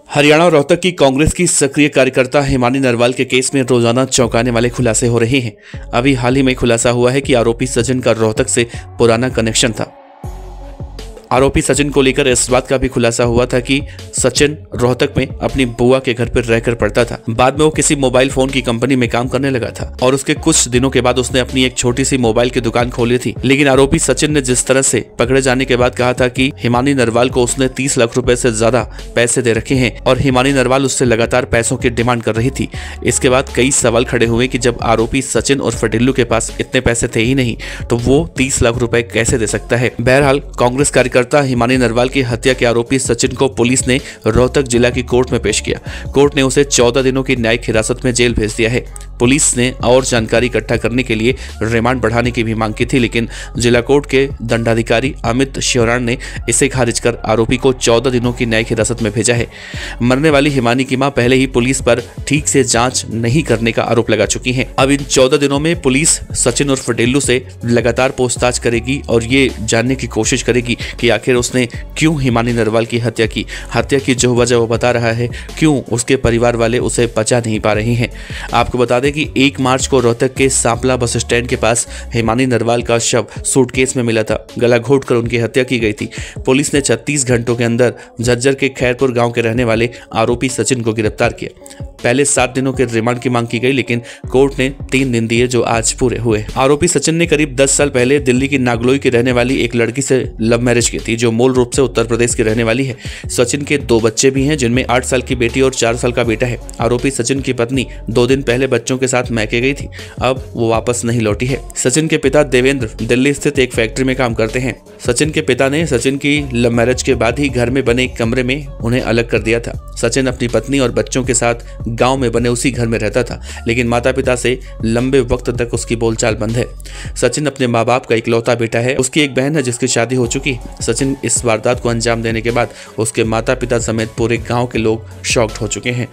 हरियाणा रोहतक की कांग्रेस की सक्रिय कार्यकर्ता हिमानी नरवाल के केस में रोजाना चौंकाने वाले खुलासे हो रहे हैं। अभी हाल ही में खुलासा हुआ है कि आरोपी सचिन का रोहतक से पुराना कनेक्शन था। आरोपी सचिन को लेकर इस बात का भी खुलासा हुआ था कि सचिन रोहतक में अपनी बुआ के घर पर रहकर पढ़ता था। बाद में वो किसी मोबाइल फोन की कंपनी में काम करने लगा था और उसके कुछ दिनों के बाद उसने अपनी एक छोटी सी मोबाइल की दुकान खोली थी। लेकिन आरोपी सचिन ने जिस तरह से पकड़े जाने के बाद कहा था कि हिमानी नरवाल को उसने 30 लाख रुपए से ज्यादा पैसे दे रखे हैं और हिमानी नरवाल उससे लगातार पैसों की डिमांड कर रही थी। इसके बाद कई सवाल खड़े हुए कि जब आरोपी सचिन और फटिल्लू के पास इतने पैसे थे ही नहीं तो वो 30 लाख रुपए कैसे दे सकता है। बहरहाल कांग्रेस कार्यकर्ता हिमानी नरवाल की हत्या के आरोपी सचिन को पुलिस ने रोहतक जिला की कोर्ट में पेश किया। कोर्ट ने उसे 14 दिनों की न्यायिक हिरासत में जेल भेज दिया है। पुलिस ने और जानकारी इकट्ठा करने के लिए रिमांड बढ़ाने की भी मांग की थी, लेकिन जिला कोर्ट के दंडाधिकारी अमित श्योराण ने इसे खारिज कर आरोपी को 14 दिनों की न्यायिक हिरासत में भेजा है। मरने वाली हिमानी की मां पहले ही पुलिस पर ठीक से जांच नहीं करने का आरोप लगा चुकी हैं। अब इन 14 दिनों में पुलिस सचिन और फटिल्लू से लगातार पूछताछ करेगी और ये जानने की कोशिश करेगी कि आखिर उसने क्यों हिमानी नरवाल की हत्या की। हत्या की जो वजह वो बता रहा है, क्यों उसके परिवार वाले उसे बचा नहीं पा रहे हैं। आपको बता दें कि 1 मार्च को रोहतक के सांपला बस स्टैंड के पास हिमानी नरवाल का शव सूटकेस में मिला था। गला घोंटकर उनकी हत्या की गई थी। पुलिस ने 36 घंटों के अंदर झज्जर के खैरपुर गांव के रहने वाले आरोपी सचिन को गिरफ्तार किया। पहले 7 दिनों के रिमांड की मांग की गई, लेकिन कोर्ट ने 3 दिन दिए जो आज पूरे हुए। आरोपी सचिन ने करीब 10 साल पहले दिल्ली की नागलोई की रहने वाली एक लड़की से लव मैरिज की थी जो मूल रूप से उत्तर प्रदेश की रहने वाली है। सचिन के 2 बच्चे भी हैं, जिनमें 8 साल की बेटी और 4 साल का बेटा है। आरोपी सचिन की पत्नी 2 दिन पहले बच्चों के साथ मैके गई थी। अब वो वापस नहीं लौटी है। सचिन के पिता देवेंद्र दिल्ली स्थित एक फैक्ट्री में काम करते हैं। सचिन के पिता ने सचिन की लव मैरिज के बाद ही घर में बने एक कमरे में उन्हें अलग कर दिया था। सचिन अपनी पत्नी और बच्चों के साथ गांव में बने उसी घर में रहता था, लेकिन माता पिता से लंबे वक्त तक उसकी बोलचाल बंद है। सचिन अपने माँ बाप का इकलौता बेटा है। उसकी एक बहन है जिसकी शादी हो चुकी। सचिन इस वारदात को अंजाम देने के बाद उसके माता पिता समेत पूरे गांव के लोग शॉक्ड हो चुके हैं।